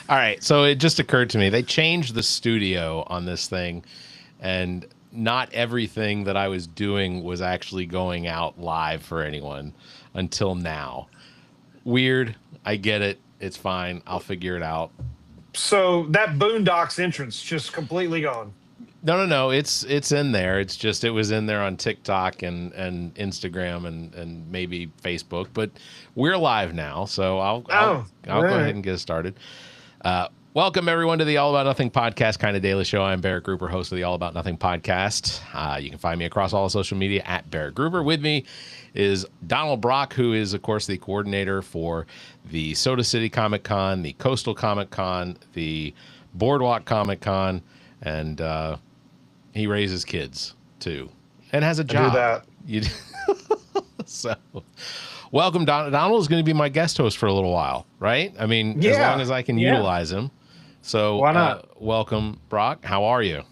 All right, so it just occurred to me they changed the studio on this thing, and not everything that I was doing was actually going out live for anyone until now. Weird. I get it. It's fine. I'll figure it out. So that Boondocks entrance just completely gone. No. It's in there. It's just it was in there on TikTok and Instagram and maybe Facebook, but we're live now, so Oh, all I'll go ahead right. and get started. Welcome everyone to the All About Nothing podcast, kind of daily show. I'm Barrett Gruber, host of the All About Nothing podcast. You can find me across all social media at Barrett Gruber. With me is Donald Brock, who is of course the coordinator for the Soda City Comic Con, the Coastal Comic Con, the Boardwalk Comic Con, and he raises kids too, and has a I do job. that. You so welcome, Donald is going to be my guest host for a little while, right? I mean, as long Yeah, as I can yeah. utilize him. So, Why not? welcome, Brock. How are you?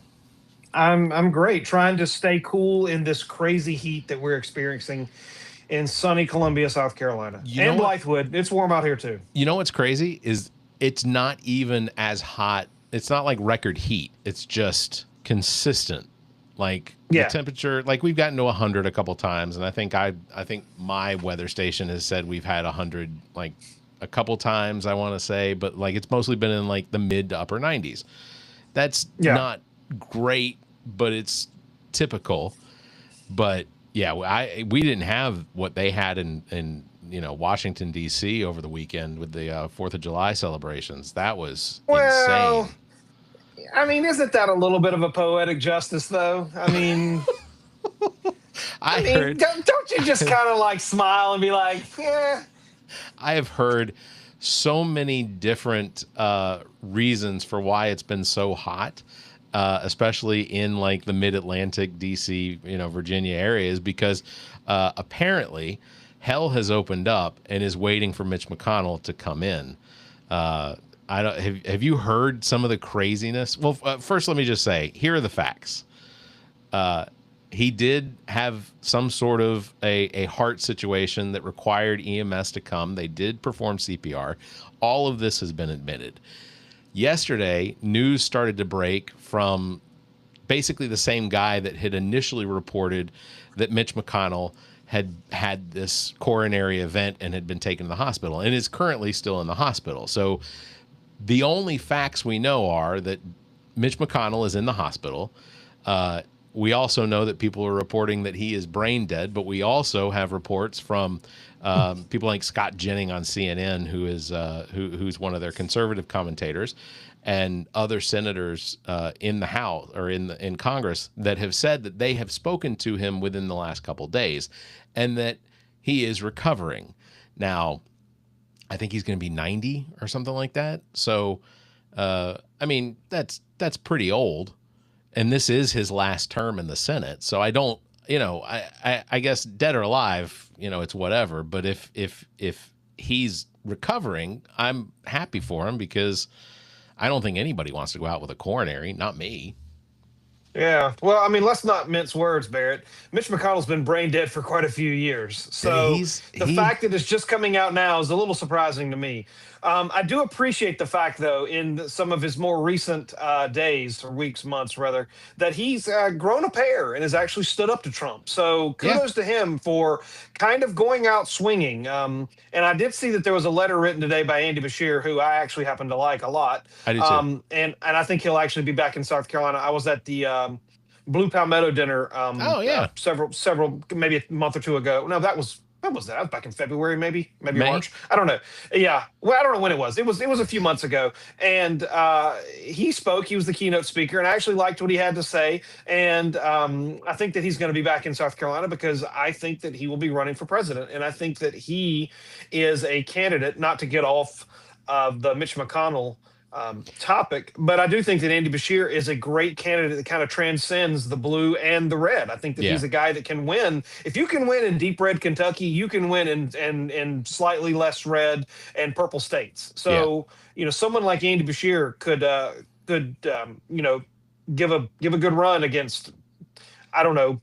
I'm great. Trying to stay cool in this crazy heat that we're experiencing in sunny Columbia, South Carolina, You know and what? Blythewood. It's warm out here too. You know what's crazy is it's not even as hot. It's not like record heat. It's just consistent. Like the Yeah, temperature, like we've gotten to 100 a couple times, and I think my weather station has said we've had 100 like a couple times. I want to say, but like it's mostly been in like the mid to upper 90s. That's yeah. not great, but it's typical. But yeah, we didn't have what they had in Washington D.C. over the weekend with the 4th of July celebrations. That was Well, insane. I mean, isn't that a little bit of a poetic justice, though? I I mean, heard don't you just kind of like smile and be like, yeah, I have heard so many different reasons for why it's been so hot, especially in like the mid-Atlantic, DC, Virginia areas, because apparently hell has opened up and is waiting for Mitch McConnell to come in. I don't have you heard some of the craziness? Well, first let me just say here are the facts. He did have some sort of a heart situation that required EMS to come. They did perform CPR. All of this has been admitted. Yesterday, news started to break from basically the same guy that had initially reported that Mitch McConnell had this coronary event and had been taken to the hospital and is currently still in the hospital. So the only facts we know are that Mitch McConnell is in the hospital. We also know that people are reporting that he is brain dead, but we also have reports from people like Scott Jennings on CNN, who is who's one of their conservative commentators, and other senators in the House or in Congress that have said that they have spoken to him within the last couple days, and that he is recovering. Now, I think he's going to be 90 or something like that. So, I mean, that's pretty old, and this is his last term in the Senate. So I don't, I guess dead or alive, it's whatever. But if he's recovering, I'm happy for him because I don't think anybody wants to go out with a coronary, not me. yeah. Well, I mean, let's not mince words, Barrett. Mitch McConnell's been brain dead for quite a few years. So He's the he fact that it's just coming out now is a little surprising to me. I do appreciate the fact, though, in some of his more recent days or weeks, months rather, that he's grown a pair and has actually stood up to Trump. So Yeah, kudos to him for kind of going out swinging. And I did see that there was a letter written today by Andy Bashir, who I actually happen to like a lot. I do too. And I think he'll actually be back in South Carolina. I was at the Blue Palmetto dinner Oh yeah, several maybe a month or two ago. No, that was when was that? That was back in February, maybe May. March. I don't know. Yeah, well, I don't know when it was. It was a few months ago, and he spoke. He was the keynote speaker, and I actually liked what he had to say. And I think that he's going to be back in South Carolina because I think that he will be running for president, and I think that he is a candidate. Not to get off of the Mitch McConnell topic, but I do think that Andy Bashir is a great candidate that kind of transcends the blue and the red. I think that Yeah, he's a guy that can win. If you can win in deep red Kentucky, you can win in slightly less red and purple states. yeah. So someone like Andy Bashir could give a good run against I don't know,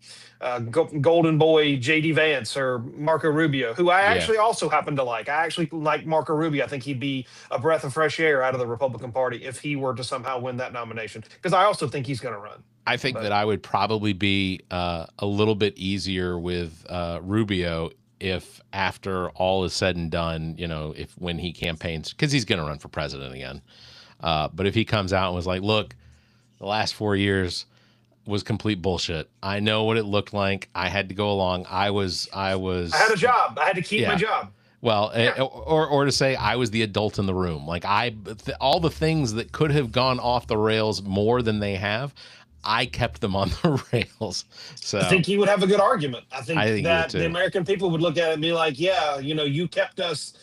Golden Boy JD Vance or Marco Rubio, who I Yeah. actually also happen to like. I actually like Marco Rubio. I think he'd be a breath of fresh air out of the Republican Party if he were to somehow win that nomination, because I also think he's going to run. I think But that I would probably be a little bit easier with Rubio if, after all is said and done, if when he campaigns, because he's going to run for president again. But if he comes out and was like, look, the last 4 years was complete bullshit. I know what it looked like. I had to go along. I had a job. I had to keep my yeah. job. Well, Yeah. or to say I was the adult in the room. Like all the things that could have gone off the rails more than they have, I kept them on the rails. So I think he would have a good argument. I I think think he would that the too. American people would look at it and be like, yeah, you kept us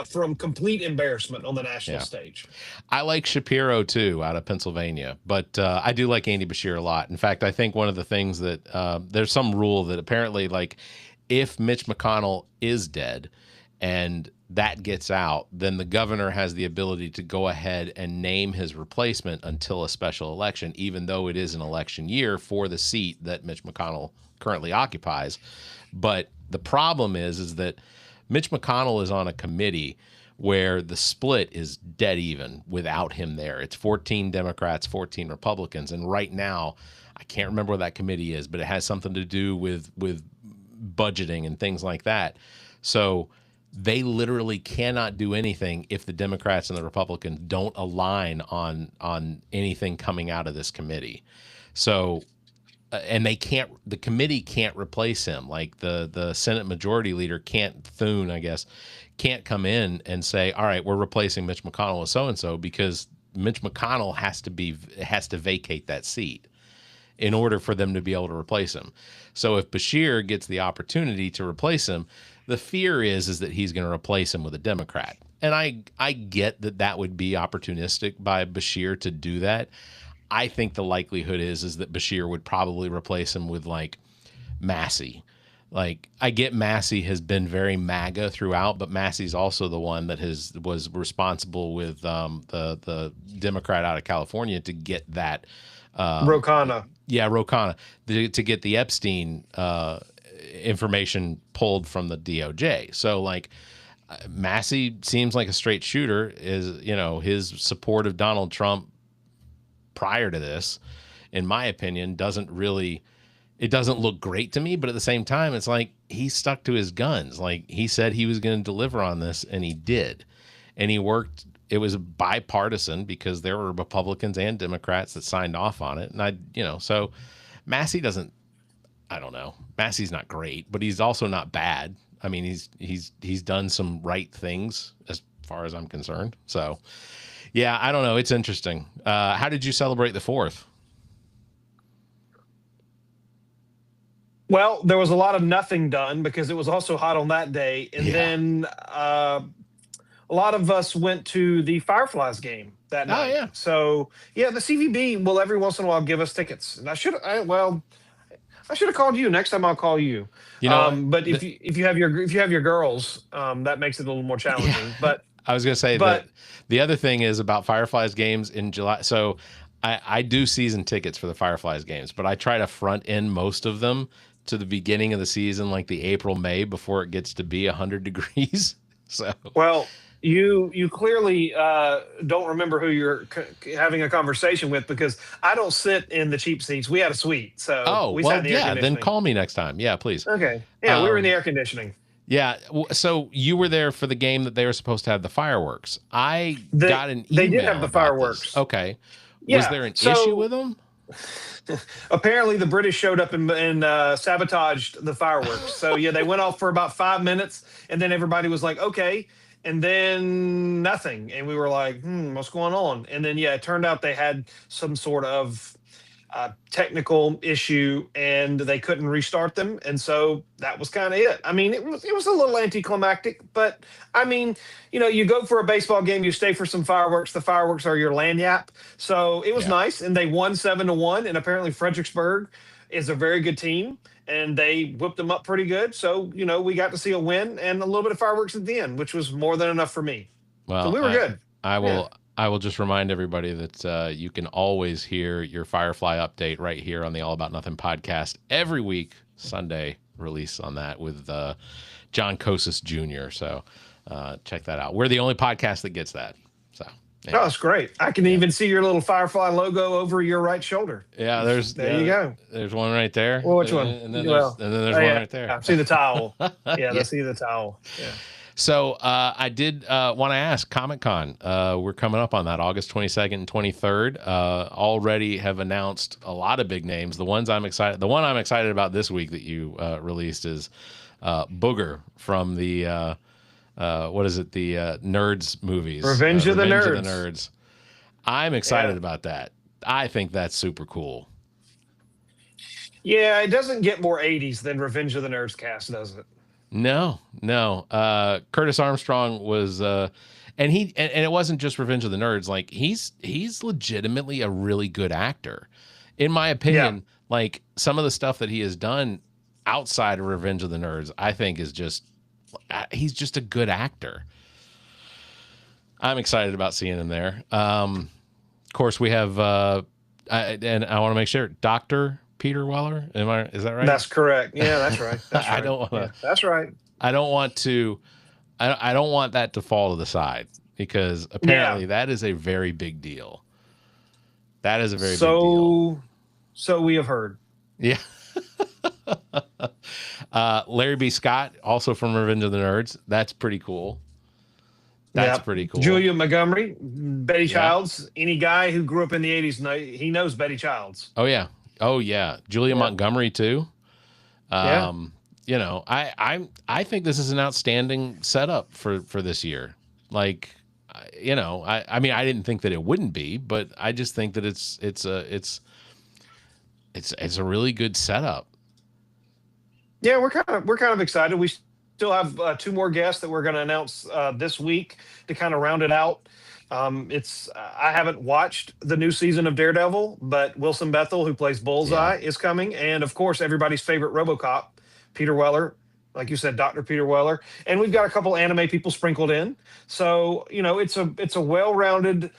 from complete embarrassment on the national Yeah. stage. I like Shapiro too, out of Pennsylvania, but I do like Andy Bashir a lot. In fact, I think one of the things that there's some rule that apparently, like, if Mitch McConnell is dead and that gets out, then the governor has the ability to go ahead and name his replacement until a special election, even though it is an election year for the seat that Mitch McConnell currently occupies. But the problem is that Mitch McConnell is on a committee where the split is dead even without him there. It's 14 Democrats, 14 Republicans. And right now, I can't remember what that committee is, but it has something to do with budgeting and things like that. So they literally cannot do anything if the Democrats and the Republicans don't align on anything coming out of this committee. So and the committee can't replace him. Like the Senate Majority Leader Thune, I guess, can't come in and say, all right, we're replacing Mitch McConnell with so-and-so, because Mitch McConnell has to vacate that seat in order for them to be able to replace him. So if Bashir gets the opportunity to replace him, the fear is that he's going to replace him with a Democrat. And I get that would be opportunistic by Bashir to do that. I think the likelihood is that Bashir would probably replace him with, like, Massey. Like, I get Massey has been very MAGA throughout, but Massey's also the one that was responsible with the Democrat out of California to get that Rokana. Yeah, Rokana, to get the Epstein information pulled from the DOJ. So, like, Massey seems like a straight shooter. His support of Donald Trump prior to this, in my opinion, doesn't look great to me. But at the same time, it's like he stuck to his guns. Like, he said he was going to deliver on this, and he did. And he worked. It was bipartisan because there were Republicans and Democrats that signed off on it. And so Massey doesn't, I don't know. Massey's not great, but he's also not bad. I mean, he's done some right things as far as I'm concerned. So, yeah, I don't know. It's interesting. How did you celebrate the 4th? Well, there was a lot of nothing done because it was also hot on that day. And then a lot of us went to the Fireflies game that night. Yeah. So, yeah, the CVB will every once in a while give us tickets. And I should have called you. Next time I'll call you. But if you have your girls, that makes it a little more challenging. Yeah. But I was going to say that the other thing is about Fireflies games in July. So I do season tickets for the Fireflies games, but I try to front end most of them to the beginning of the season, like the April, May, before it gets to be 100 degrees. So, well, you clearly don't remember who you're having a conversation with, because I don't sit in the cheap seats. We had a suite, so we sat in the air conditioning. Then call me next time. Yeah, please. Okay. Yeah, we were in the air conditioning. Yeah. So you were there for the game that they were supposed to have the fireworks. I got an email. They did have the fireworks. This. Okay. Yeah, was there an issue with them? Apparently, the British showed up and sabotaged the fireworks. So, yeah, they went off for about 5 minutes, and then everybody was like, okay. And then nothing. And we were like, what's going on? And then, yeah, it turned out they had some sort of technical issue, and they couldn't restart them. And so that was kind of it. I mean, it was a little anticlimactic, but I mean, you go for a baseball game, you stay for some fireworks. The fireworks are your lagniappe. So it was nice. And they won 7-1. And apparently Fredericksburg is a very good team, and they whipped them up pretty good. So, we got to see a win and a little bit of fireworks at the end, which was more than enough for me. Well, so we were good. I will. I will just remind everybody that you can always hear your Firefly update right here on the All About Nothing podcast every week. Sunday release on that with John Kosis Jr. So check that out. We're the only podcast that gets that. So Oh, that's great. I can even see your little Firefly logo over your right shoulder. Yeah, there you go. There's one right there. Well, which one? And then there's one right there. I see the towel. Yeah, I see the towel. Yeah. So I did want to ask Comic-Con. We're coming up on that August 22nd and 23rd. Already have announced a lot of big names. The one I'm excited about this week that you released is Booger from the what is it? The Nerds movies. Revenge of the Nerds. I'm excited about that. I think that's super cool. Yeah, it doesn't get more 80s than Revenge of the Nerds cast, does it? No. Curtis Armstrong was, and it wasn't just Revenge of the Nerds. Like he's legitimately a really good actor, in my opinion. Yeah. Like some of the stuff that he has done outside of Revenge of the Nerds, I think is just, he's just a good actor. I'm excited about seeing him there. Of course, we have, and I want to make sure, Dr. Peter Weller. Is that right? That's correct. Yeah, that's right. That's right. I don't want to. Yeah, that's right. I don't want to. I don't want that to fall to the side because apparently that is a very big deal. That is a very big deal. So we have heard. Yeah. Larry B. Scott, also from Revenge of the Nerds. That's pretty cool. That's pretty cool. Julia Montgomery, Betty Childs. Any guy who grew up in the 80s, he knows Betty Childs. Oh yeah. Julia Montgomery too. You know, I think this is an outstanding setup for this year. Like, you know, I mean, I didn't think that it wouldn't be, but I just think that it's a really good setup. Yeah, we're kind of excited. We still have 2 more guests that we're going to announce this week to kind of round it out. I haven't watched the new season of Daredevil, but Wilson Bethel, who plays Bullseye, is coming, and of course everybody's favorite RoboCop, Peter Weller, like you said, Dr. Peter Weller, and we've got a couple anime people sprinkled in. So you know, it's a well-rounded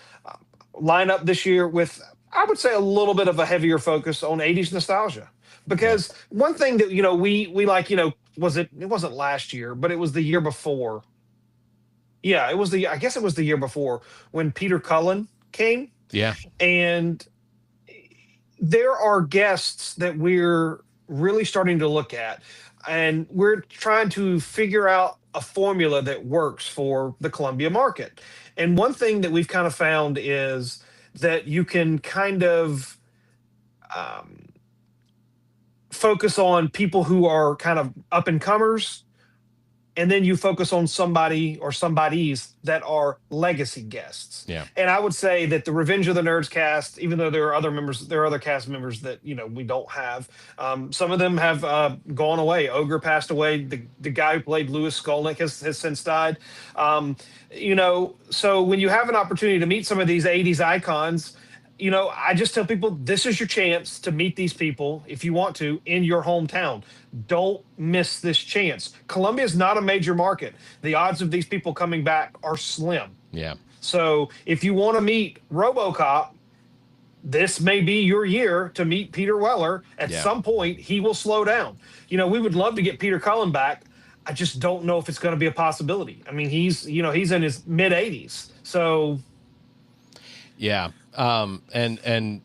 lineup this year with, I would say, a little bit of a heavier focus on 80s nostalgia. Because one thing that, you know, we like, you know, it wasn't last year, but it was the year before. Yeah, I guess it was the year before when Peter Cullen came. Yeah. And there are guests that we're really starting to look at, and we're trying to figure out a formula that works for the Columbia market. And one thing that we've kind of found is that you can kind of focus on people who are kind of up and comers, and then you focus on somebody or somebodies that are legacy guests. Yeah. And I would say that the Revenge of the Nerds cast, even though there are other cast members that, you know, we don't have. Some of them have gone away. Ogre passed away. The guy who played Louis Skolnick has since died. You know, so when you have an opportunity to meet some of these 80s icons, you know, I just tell people, this is your chance to meet these people, if you want to, in your hometown. Don't miss this chance. Columbia is not a major market. The odds of these people coming back are slim. Yeah. So if you want to meet RoboCop, this may be your year to meet Peter Weller. At some point, he will slow down. You know, we would love to get Peter Cullen back. I just don't know if it's going to be a possibility. I mean, he's in his mid 80s. So. Yeah. And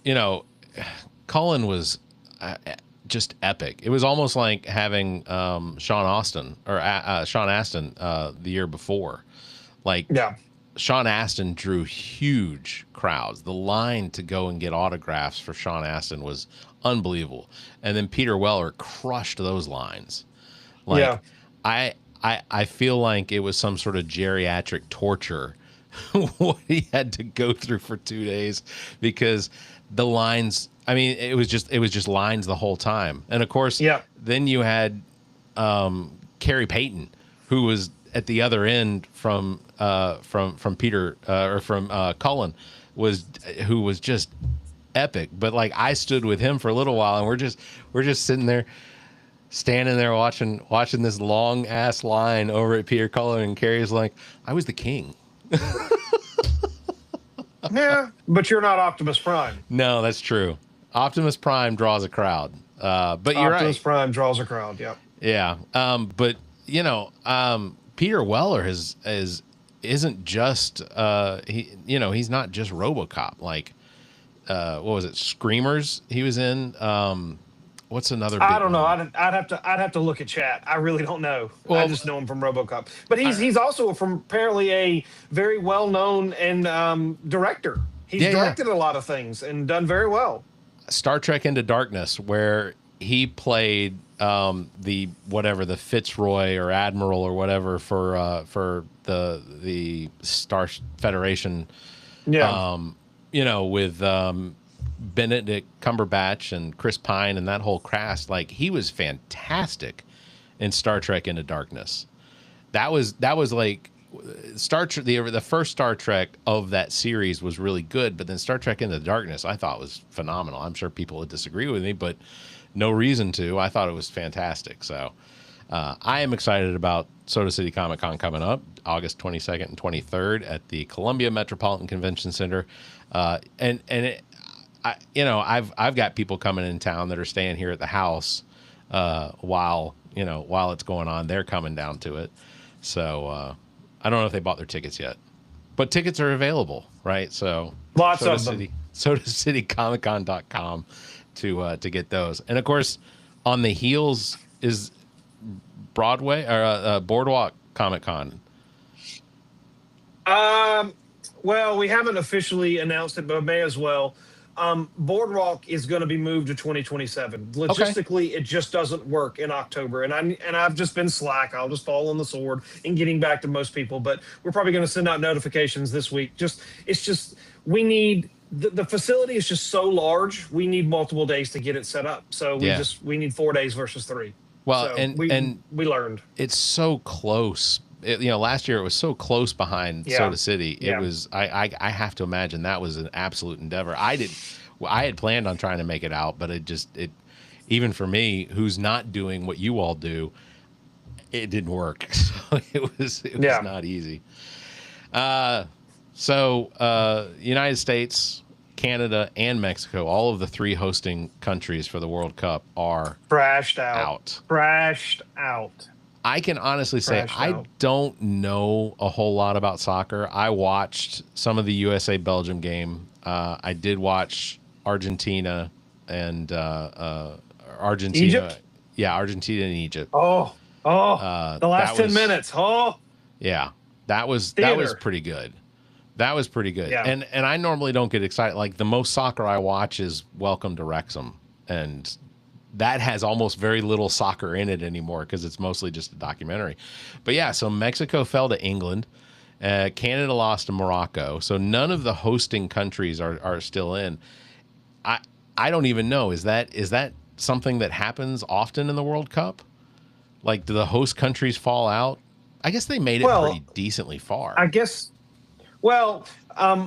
you know, Cullen was just epic. It was almost like having Sean Astin the year before. Like, Sean Astin drew huge crowds. The line to go and get autographs for Sean Astin was unbelievable. And then Peter Weller crushed those lines. Like, I feel like it was some sort of geriatric torture what he had to go through for 2 days, because the lines, I mean, it was just lines the whole time. And of course, then you had Carrie Payton, who was at the other end from Peter or from Cullen, who was just epic. But like, I stood with him for a little while, and we're just sitting there, standing there watching this long ass line over at Peter Cullen, and Carrie's like, I was the king. Yeah, but you're not Optimus Prime. No, that's true. Optimus Prime draws a crowd. But you're Optimus right. Prime draws a crowd. Yep. Yeah. But Peter Weller isn't just he's not just RoboCop. Like what was it? Screamers he was in. What's another big I don't know. one? I'd have to look at chat. I really don't know. I Well, just know him from RoboCop. But he's also from apparently a very well known and director. He's yeah, yeah. directed a lot of things and done very well. Star Trek Into Darkness, where he played the Fitzroy or Admiral or whatever for the Star Federation. Yeah. With Benedict Cumberbatch and Chris Pine and that whole cast. Like, he was fantastic in Star Trek Into Darkness. That was like Star Trek. The first Star Trek of that series was really good, but then Star Trek Into Darkness I thought was phenomenal. I'm sure people would disagree with me, but no reason to. I thought it was fantastic. So I am excited about Soda City Comic Con coming up August 22nd and 23rd at the Columbia Metropolitan Convention Center. I've got people coming in town that are staying here at the house while it's going on. They're coming down to it. So I don't know if they bought their tickets yet, but tickets are available, right? So Lots of them. SodaCityComicCon.com to get those. And of course, on the heels is Broadway or Boardwalk Comic Con. Well, we haven't officially announced it, but may as well. Boardwalk is going to be moved to 2027. Logistically, It just doesn't work in October, and I've just been slack. I'll just fall on the sword in getting back to most people, but we're probably going to send out notifications this week. We need the facility is just so large. We need multiple days to get it set up. So we need 4 days versus 3. Well, so and we learned it's so close. Last year it was so close behind Soda City. It was. I have to imagine that was an absolute endeavor. I had planned on trying to make it out, but it even for me, who's not doing what you all do, it didn't work. So it was not easy. United States, Canada, and Mexico, all of the 3 hosting countries for the World Cup are crashed out. Crashed out. I can honestly say I don't know a whole lot about soccer. I watched some of the USA-Belgium game. I did watch Argentina and Argentina. Egypt? Yeah, Argentina and Egypt. The last 10 minutes. Yeah, that was pretty good. That was pretty good. Yeah. And I normally don't get excited. Like, the most soccer I watch is Welcome to Wrexham, and that has almost very little soccer in it anymore because it's mostly just a documentary. But yeah, so Mexico fell to England. Canada lost to Morocco. So none of the hosting countries are still in. I don't even know. Is that something that happens often in the World Cup? Like, do the host countries fall out? I guess they made it pretty decently far. I guess. Well,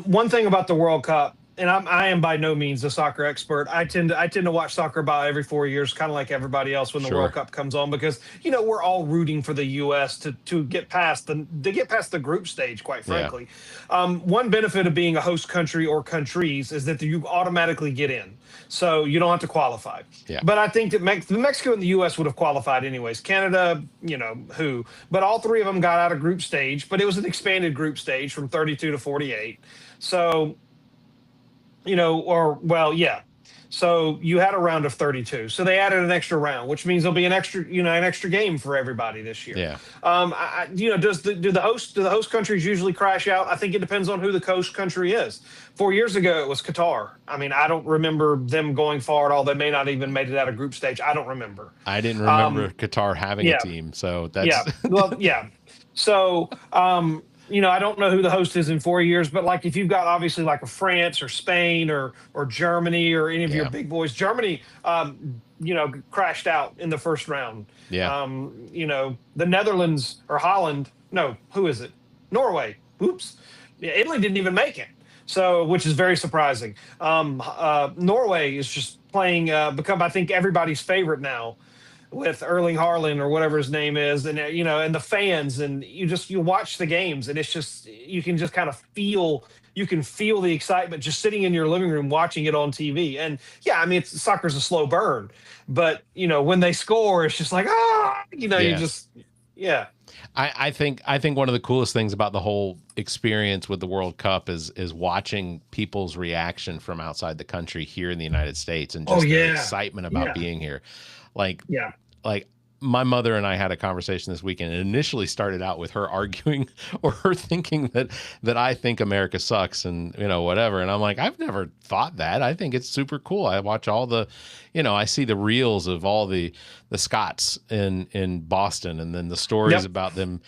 one thing about the World Cup, and I am by no means a soccer expert. I tend to watch soccer about every 4 years, kind of like everybody else when the World Cup comes on, because we're all rooting for the U.S. to get past the group stage. Quite frankly, one benefit of being a host country or countries is that you automatically get in, so you don't have to qualify. Yeah. But I think that Mexico and the U.S. would have qualified anyways. Canada, but all 3 of them got out of group stage. But it was an expanded group stage from 32 to 48. So. So you had a round of 32. So they added an extra round, which means there'll be an extra game for everybody this year. Yeah. Do the host countries usually crash out? I think it depends on who the host country is. 4 years ago, it was Qatar. I mean, I don't remember them going far at all. They may not even made it out of group stage. I don't remember. I didn't remember Qatar having a team. So that's So, I don't know who the host is in 4 years, but like if you've got obviously like a France or Spain or Germany or any of your big boys, Germany, crashed out in the first round. Yeah. The Netherlands or Holland. No, who is it? Norway. Oops. Yeah, Italy didn't even make it. So, which is very surprising. Norway is just playing, become, I think, everybody's favorite now. with Erling Haaland or whatever his name is, and and the fans, and you watch the games, and it's just you can just kind of feel the excitement just sitting in your living room watching it on TV. And yeah, I mean, soccer's a slow burn, but when they score, it's just like you Yeah. just yeah. I think one of the coolest things about the whole experience with the World Cup is watching people's reaction from outside the country here in the United States, and just their excitement about being here. Like Yeah. like my mother and I had a conversation this weekend. It initially started out with her arguing or her thinking that I think America sucks and whatever. And I'm like, I've never thought that. I think it's super cool. I watch all the, I see the reels of all the Scots in Boston, and then the stories about them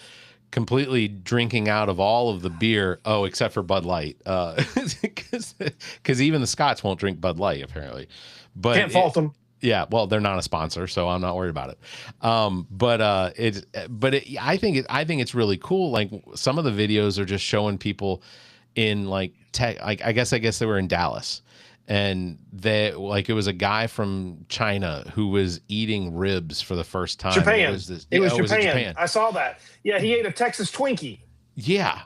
completely drinking out of all of the beer. Oh, except for Bud Light, because even the Scots won't drink Bud Light apparently. But can't fault them. Yeah, well, they're not a sponsor, so I'm not worried about it. I think it's really cool. Like, some of the videos are just showing people in I guess they were in Dallas, and it was a guy from China who was eating ribs for the first time. Japan. It was Japan. I saw that. Yeah, he ate a Texas Twinkie. Yeah,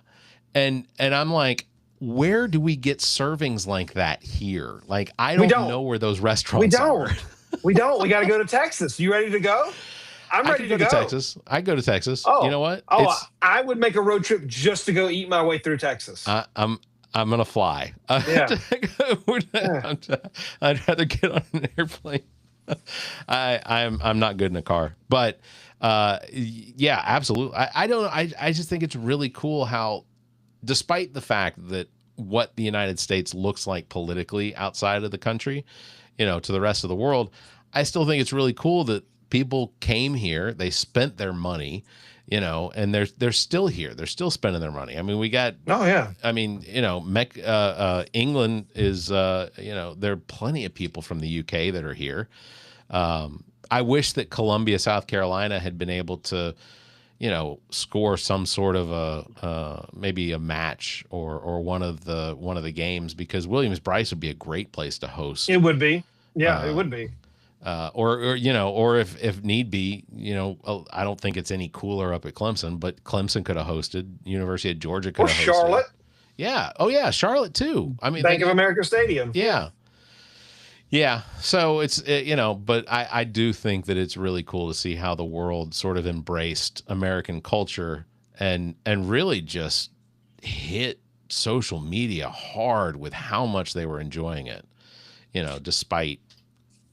and I'm like, where do we get servings like that here? Like, I don't know where those restaurants are. We don't. We got to go to Texas. You ready to go? I'm ready to go to Texas. I go to Texas. Oh, you know what? I would make a road trip just to go eat my way through Texas. I'm gonna fly. Yeah. I'd rather get on an airplane. I'm not good in a car, but yeah, absolutely. I just think it's really cool how, despite the fact that what the United States looks like politically outside of the country, to the rest of the world, I still think it's really cool that people came here, they spent their money, and they're still here. They're still spending their money. I mean, we got, I mean, England is, there are plenty of people from the UK that are here. I wish that Columbia, South Carolina had been able to, score some sort of maybe a match or one of the games, because Williams-Brice would be a great place to host. It would be. Yeah, it would be. Or if need be, I don't think it's any cooler up at Clemson, but Clemson could have hosted. University of Georgia could have hosted. Or Charlotte. Yeah. Oh yeah, Charlotte too. I mean, Bank of America Stadium. Yeah. Yeah. So it's, but I do think that it's really cool to see how the world sort of embraced American culture and really just hit social media hard with how much they were enjoying it, despite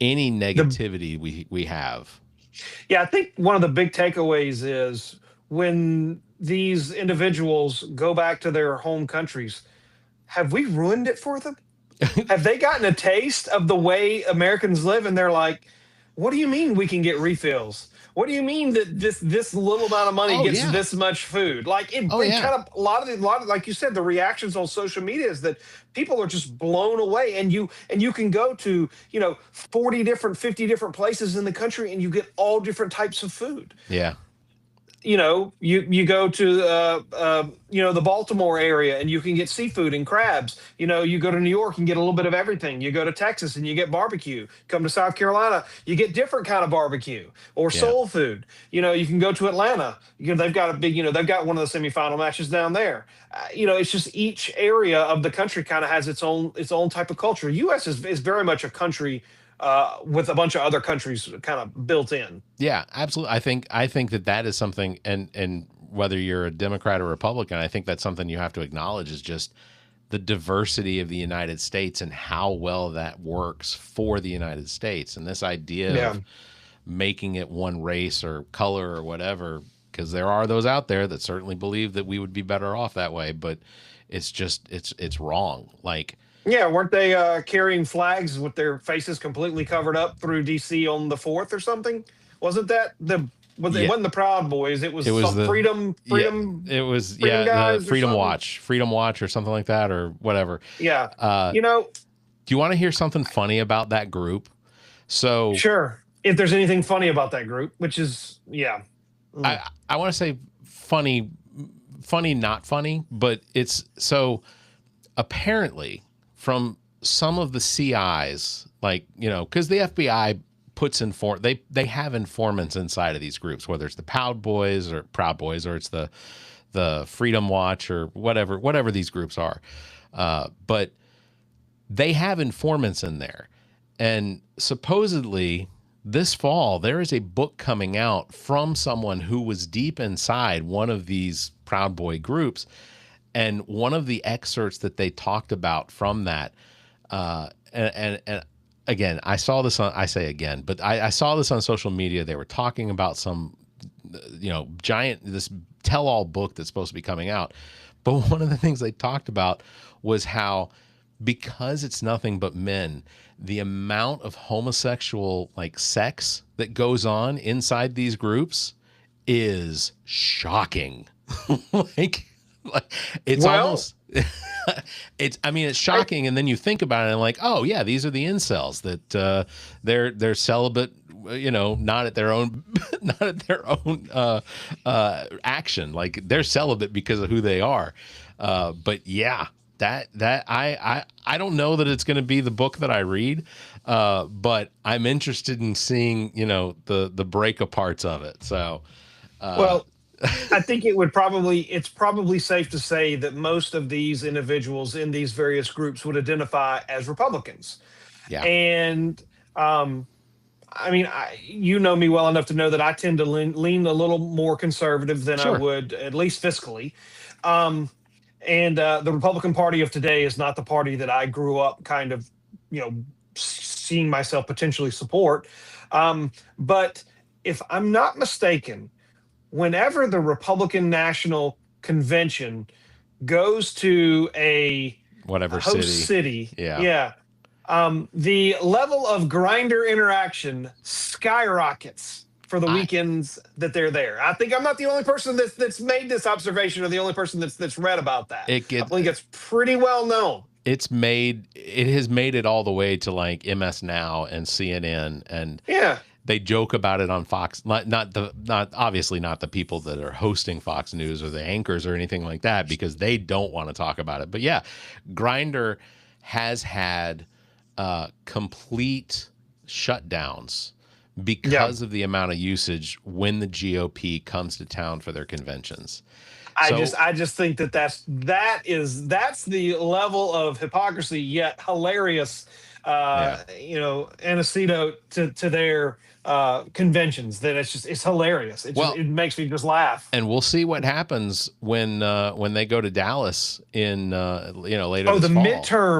any negativity we have. Yeah, I think one of the big takeaways is when these individuals go back to their home countries, have we ruined it for them? Have they gotten a taste of the way Americans live, and they're like, what do you mean we can get refills? What do you mean that this little amount of money gets this much food? Like it kind of a lot of like you said, the reactions on social media is that people are just blown away, and you can go to 50 different places in the country, and you get all different types of food. Yeah. You go to the Baltimore area, and you can get seafood and crabs. You go to New York and get a little bit of everything. You go to Texas and you get barbecue. Come to South Carolina, you get different kind of barbecue or soul food. You can go to Atlanta. They've got a big, they've got one of the semifinal matches down there. It's just each area of the country kind of has its own type of culture. U.S. is very much a country with a bunch of other countries kind of built in. Yeah, absolutely. I think that is something, and whether you're a Democrat or Republican, I think that's something you have to acknowledge, is just the diversity of the United States and how well that works for the United States. And this idea of making it one race or color or whatever, because there are those out there that certainly believe that we would be better off that way, but it's just, it's wrong. Like, yeah, weren't they carrying flags with their faces completely covered up through D.C. on the 4th or something? Wasn't that it wasn't the Proud Boys? It was the Freedom. It was the Freedom Watch or something like that, or whatever. Yeah. Do you want to hear something funny about that group? So sure, if there's anything funny about that group, which is I want to say funny, not funny, but it's so apparently from some of the CIs, like, because the FBI they have informants inside of these groups, whether it's the Proud Boys or it's the Freedom Watch or whatever these groups are. But they have informants in there. And supposedly this fall, there is a book coming out from someone who was deep inside one of these Proud Boy groups. And one of the excerpts that they talked about from that, and again, I saw this on, I say again, but I saw this on social media. They were talking about some, this tell-all book that's supposed to be coming out. But one of the things they talked about was how, because it's nothing but men, the amount of homosexual sex that goes on inside these groups is shocking. It's almost it's shocking. And then you think about it and oh yeah, these are the incels that they're celibate, not at their own action. They're celibate because of who they are. But yeah, that I don't know that it's going to be the book that I read, but I'm interested in seeing the break aparts of it. So well, I think it's probably safe to say that most of these individuals in these various groups would identify as Republicans. Yeah. And you know me well enough to know that I tend to lean a little more conservative than Sure. I would, at least fiscally. And the Republican Party of today is not the party that I grew up kind of, seeing myself potentially support. But if I'm not mistaken, whenever the Republican National Convention goes to a host city, the level of Grindr interaction skyrockets for the weekends that they're there. I think I'm not the only person that's made this observation, or the only person that's read about that. I believe it's pretty well known. It has made it all the way to MS Now and CNN, and they joke about it on Fox. Obviously not the people that are hosting Fox News or the anchors or anything like that, because they don't want to talk about it. But yeah, Grindr has had complete shutdowns because of the amount of usage when the GOP comes to town for their conventions. I just think that's the level of hypocrisy, yet hilarious, anecdote to their conventions, that it's hilarious. It makes me just laugh. And we'll see what happens when they go to Dallas in later. Oh, this fall.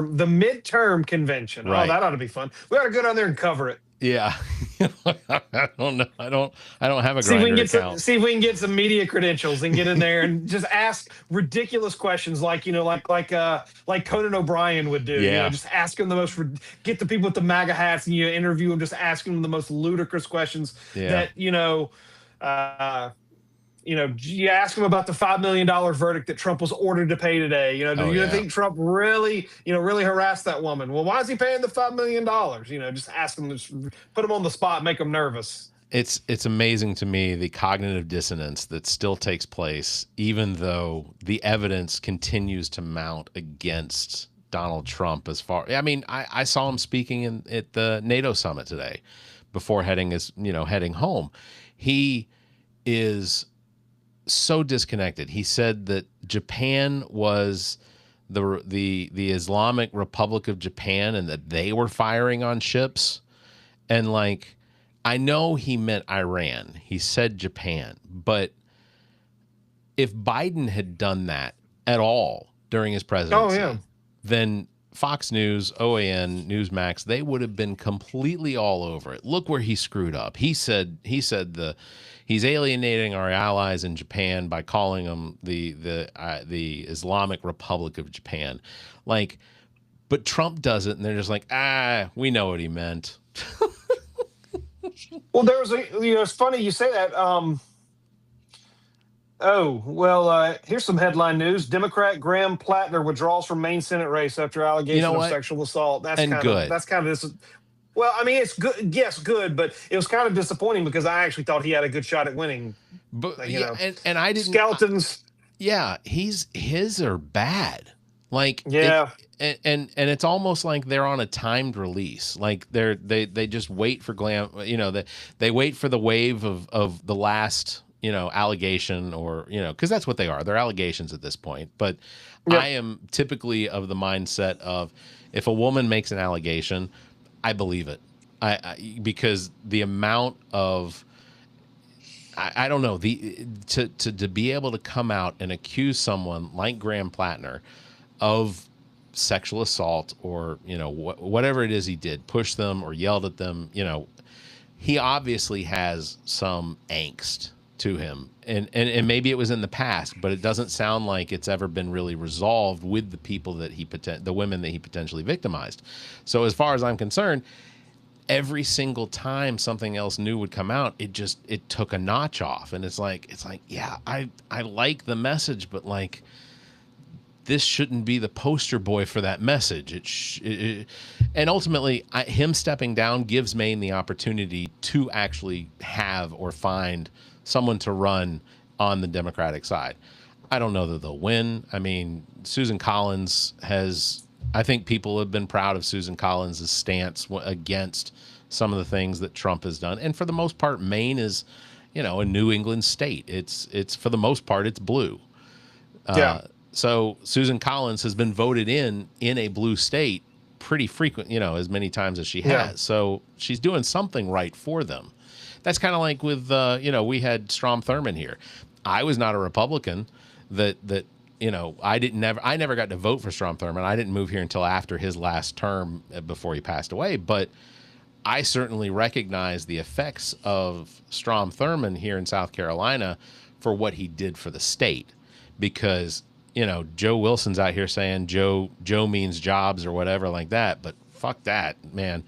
the midterm convention. Right. Oh, that ought to be fun. We ought to go down there and cover it. Yeah. I don't know. I don't have a Grindr account. See if we can get some media credentials and get in there and just ask ridiculous questions like Conan O'Brien would do. Yeah. Just ask them get the people with the MAGA hats and interview them, just asking them the most ludicrous questions that, you ask them about the $5 million verdict that Trump was ordered to pay today. Do you think Trump really harassed that woman? Well, why is he paying the $5 million? Just ask them, just put them on the spot, make them nervous. It's amazing to me, the cognitive dissonance that still takes place, even though the evidence continues to mount against Donald Trump. I saw him speaking at the NATO summit today before heading home. He is so disconnected. He said that Japan was the Islamic Republic of Japan, and that they were firing on ships. And I know he meant Iran. He said Japan. But if Biden had done that at all during his presidency, then Fox News, OAN, Newsmax, they would have been completely all over it. Look where he screwed up. He said he's alienating our allies in Japan by calling them the Islamic Republic of Japan. But Trump does it, and they're just we know what he meant. Well, there was it's funny you say that. Here's some headline news. Democrat Graham Plattner withdraws from Maine Senate race after allegation of sexual assault. That's kind of this. Well, it's good. Yes, good, but it was kind of disappointing because I actually thought he had a good shot at winning. But and I didn't. Skeletons. His are bad. Like Yeah. and it's almost like they're on a timed release. Like they just wait for they wait for the wave of the last, allegation, or, because that's what they are. They're allegations at this point. But I Yep. am typically of the mindset of, if a woman makes an allegation, I believe it. Because the amount of, I don't know, to be able to come out and accuse someone like Graham Plattner of sexual assault, or, whatever it is he did, push them or yelled at them, he obviously has some angst to him, and maybe it was in the past, but it doesn't sound like it's ever been really resolved with the people that the women that he potentially victimized. So as far as I'm concerned, every single time something else new would come out, it took a notch off. And it's like, yeah, I like the message, but like, this shouldn't be the poster boy for that message. And ultimately, him stepping down gives Maine the opportunity to actually have or find someone to run on the Democratic side. I don't know that they'll win. I mean, Susan Collins I think people have been proud of Susan Collins' stance against some of the things that Trump has done. And for the most part, Maine is, a New England state. It's for the most part, it's blue. Yeah. So Susan Collins has been voted in a blue state pretty frequent, as many times as she has. Yeah. So she's doing something right for them. That's kind of like with, we had Strom Thurmond here. I was not a Republican that I never got to vote for Strom Thurmond. I didn't move here until after his last term, before he passed away. But I certainly recognize the effects of Strom Thurmond here in South Carolina for what he did for the state. Because, Joe Wilson's out here saying Joe means jobs or whatever like that. But fuck that, man.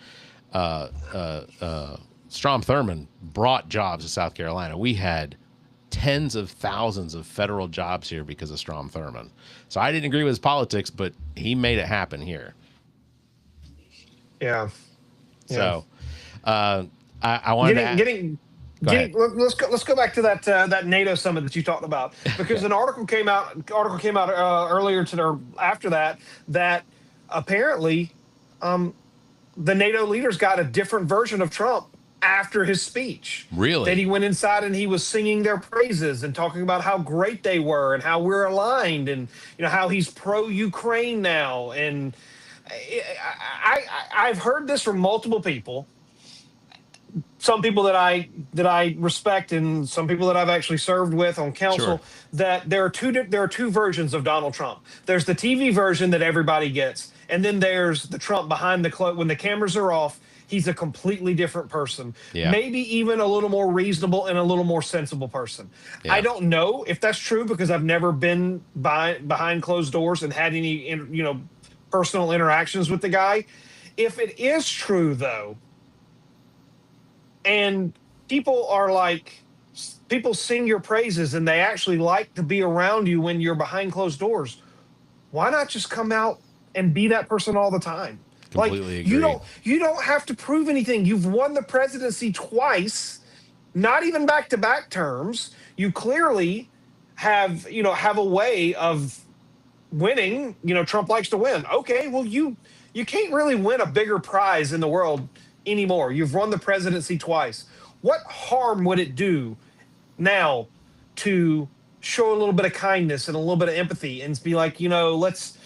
Strom Thurmond brought jobs to South Carolina. We had tens of thousands of federal jobs here because of Strom Thurmond. So I didn't agree with his politics, but he made it happen here. Yeah. So I wanted let's go back to that NATO summit that you talked about, because an article came out earlier or after that apparently the NATO leaders got a different version of Trump after his speech. Really? That he went inside and he was singing their praises and talking about how great they were and how we're aligned, and how he's pro-Ukraine now. And I've heard this from multiple people. Some people that I respect, and some people that I've actually served with on council. Sure. That there are two versions of Donald Trump. There's the TV version that everybody gets, and then there's the Trump behind the cloak when the cameras are off. He's a completely different person. Yeah. Maybe even a little more reasonable and a little more sensible person. Yeah. I don't know if that's true, because I've never been behind closed doors and had any personal interactions with the guy. If it is true, though, and people sing your praises and they actually like to be around you when you're behind closed doors, why not just come out and be that person all the time? Completely agree. You don't have to prove anything. You've won the presidency twice, not even back-to-back terms. You clearly have a way of winning. Trump likes to win. Okay, well you can't really win a bigger prize in the world anymore. You've won the presidency twice. What harm would it do now to show a little bit of kindness and a little bit of empathy and be like, let's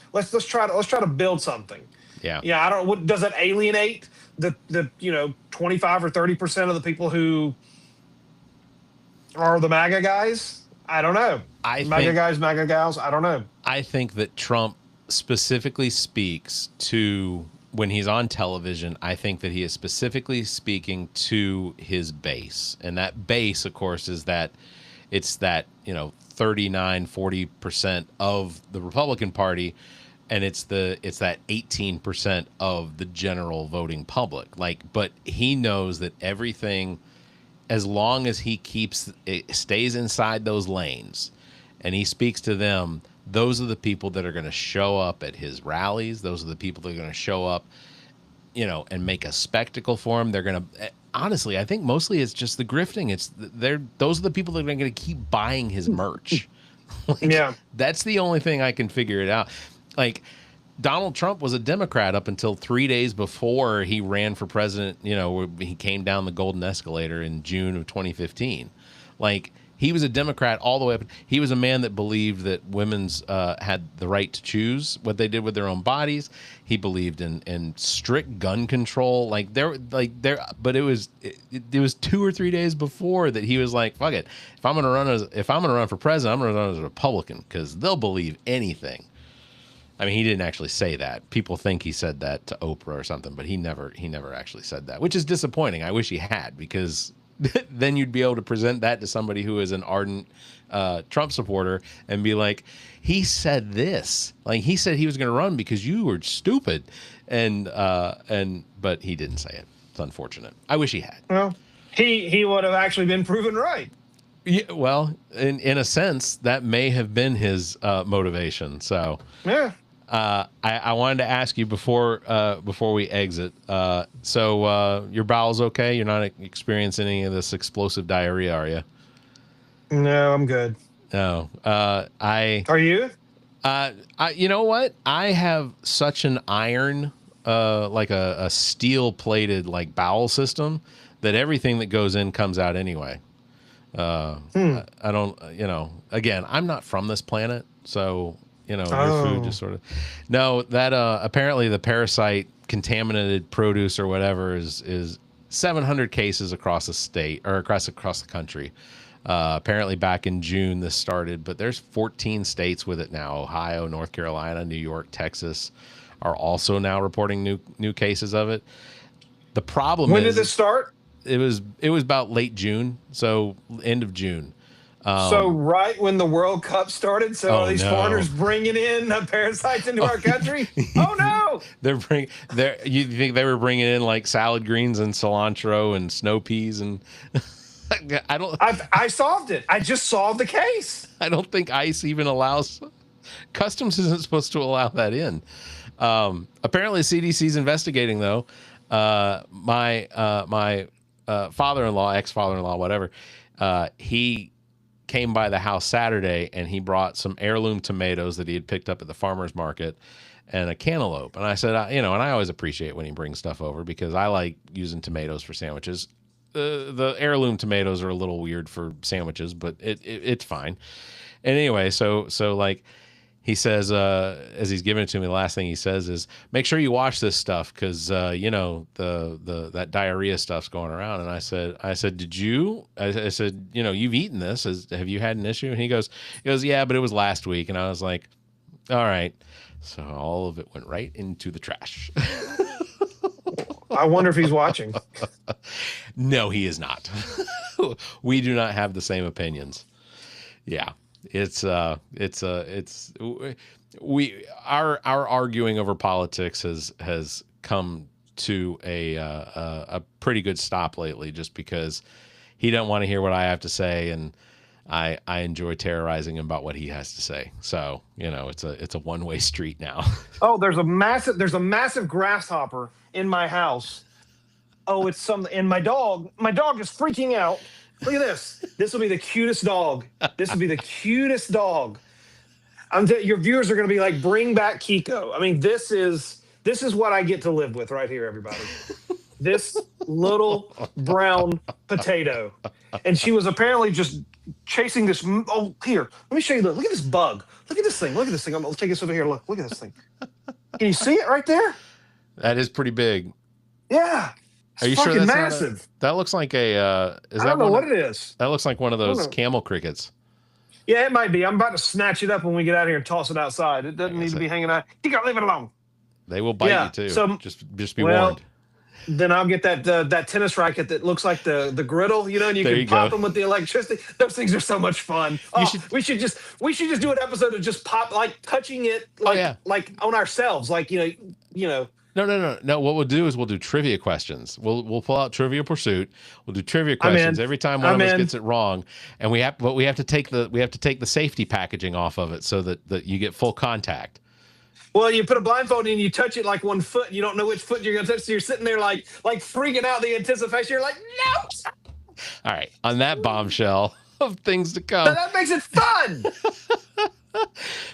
try to build something. Yeah. Yeah. I don't. Does it alienate the 25 or 30% of the people who are the MAGA guys? I don't know. MAGA guys, MAGA gals. I don't know. I think that Trump specifically speaks to, when he's on television, I think that he is specifically speaking to his base. And that base, of course, is that it's that, 39-40% of the Republican Party, and it's that 18% of the general voting public. But he knows that everything, as long as he stays inside those lanes and he speaks to them, those are the people that are going to show up at his rallies. Those are the people that are going to show up, and make a spectacle for him. They're going to, honestly, I think mostly it's just the grifting. Those are the people that are going to keep buying his merch. Yeah. That's the only thing I can figure it out. like Donald Trump was a Democrat up until 3 days before he ran for president. You know, he came down the golden escalator in June of 2015. Like, he was a Democrat all the way up. He was a man that believed that women's had the right to choose what they did with their own bodies. He believed in strict gun control. But it was 2 or 3 days before that he was like, "Fuck it, if I'm gonna run for president, I'm gonna run as a Republican because they'll believe anything." I mean, he didn't actually say that. People think he said that to Oprah or something, but he never actually said that, which is disappointing. I wish he had, because then you'd be able to present that to somebody who is an ardent Trump supporter and be like, he said this. Like, he said he was going to run because you were stupid. But he didn't say it. It's unfortunate. I wish he had. Well, he would have actually been proven right. Yeah, well, in a sense, that may have been his motivation. So, yeah. I wanted to ask you before we exit. So your bowel's okay? You're not experiencing any of this explosive diarrhea, are you? No, I'm good. No. Are you? You know what? I have such an iron, like a steel plated like bowel system that everything that goes in comes out anyway. I don't. Again, I'm not from this planet, so. Your food just sort of. No, that apparently the parasite contaminated produce or whatever is 700 cases across the state or across the country. Apparently back in June this started, but there's 14 states with it now. Ohio, North Carolina, New York, Texas are also now reporting new cases of it. The problem when did this start? It was about late June, so end of June. So right when the World Cup started, are these foreigners bringing in parasites into our country? Oh no! You think they were bringing in like salad greens and cilantro and snow peas and I solved it. I just solved the case. I don't think ICE even allows. Customs isn't supposed to allow that in. Apparently, CDC's investigating though. My father-in-law, ex-father-in-law, whatever. He came by the house Saturday and he brought some heirloom tomatoes that he had picked up at the farmer's market and a cantaloupe. And I said, and I always appreciate when he brings stuff over because I like using tomatoes for sandwiches. The heirloom tomatoes are a little weird for sandwiches, but it's fine. And anyway, so like he says, as he's giving it to me, the last thing he says is, make sure you wash this stuff because that diarrhea stuff's going around. And I said, did you? I said, you've eaten this. Have you had an issue? And he goes, yeah, but it was last week. And I was like, all right. So all of it went right into the trash. I wonder if he's watching. No, he is not. We do not have the same opinions. Yeah. Our arguing over politics has come to a pretty good stop lately, just because he doesn't want to hear what I have to say, and I enjoy terrorizing him about what he has to say. So it's a one-way street now. Oh, there's a massive grasshopper in my house. Oh, and my dog is freaking out. Look at this. This will be the cutest dog. This will be the cutest dog. Your viewers are going to be like, bring back Kiko. I mean, this is what I get to live with right here, everybody. This little brown potato. And she was apparently just chasing this. Oh, here. Let me show you. Look at this bug. Look at this thing. Look at this thing. I'm going to take this over here. Look at this thing. Can you see it right there? That is pretty big. Yeah. Are you sure that's massive? That looks like I don't know what it is. That looks like one of those camel crickets. Yeah, it might be. I'm about to snatch it up when we get out of here and toss it outside. It doesn't need to be hanging out. You gotta leave it alone. They will bite you too. So just be warned. Then I'll get that tennis racket that looks like the griddle, and you can pop them with the electricity. Those things are so much fun. We should just do an episode of just touching it like on ourselves, No. What we'll do is we'll do trivia questions. We'll pull out Trivia Pursuit. We'll do trivia questions every time one of us gets it wrong, and we have to take the safety packaging off of it so that you get full contact. Well, you put a blindfold in, you touch it like one foot, and you don't know which foot you're going to touch, so you're sitting there like freaking out the anticipation. You're like, no! All right, on that bombshell of things to come. That makes it fun!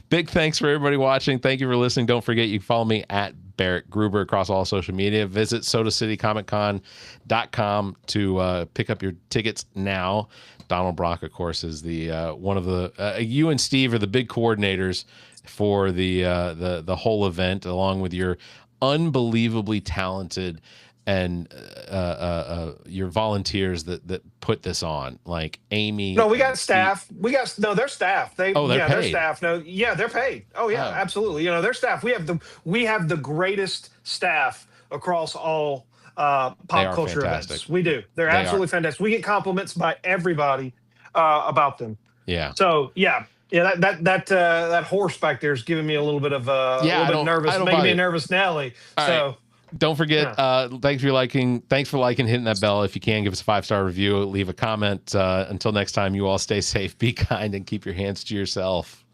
Big thanks for everybody watching. Thank you for listening. Don't forget, you can follow me at Barrett Gruber across all social media. Visit SodaCityComicCon.com to pick up your tickets now. Donald Brock, of course, is the one of the you and Steve are the big coordinators for the whole event, along with your unbelievably talented and your volunteers that put this on, like Amy. No, we got staff. They're staff. They're They're paid. Staff. No, yeah, they're paid. Oh yeah, absolutely. You know, they're staff. We have the greatest staff across all pop culture fantastic. events. We do. They're absolutely fantastic. We get compliments by everybody about them. Yeah. So yeah. Yeah, that horse back there is giving me a little bit of nervous, making me a nervous Nelly. Right. Don't forget, thanks for liking, hitting that bell. If you can, give us a 5-star review, leave a comment. Until next time, you all stay safe, be kind, and keep your hands to yourself.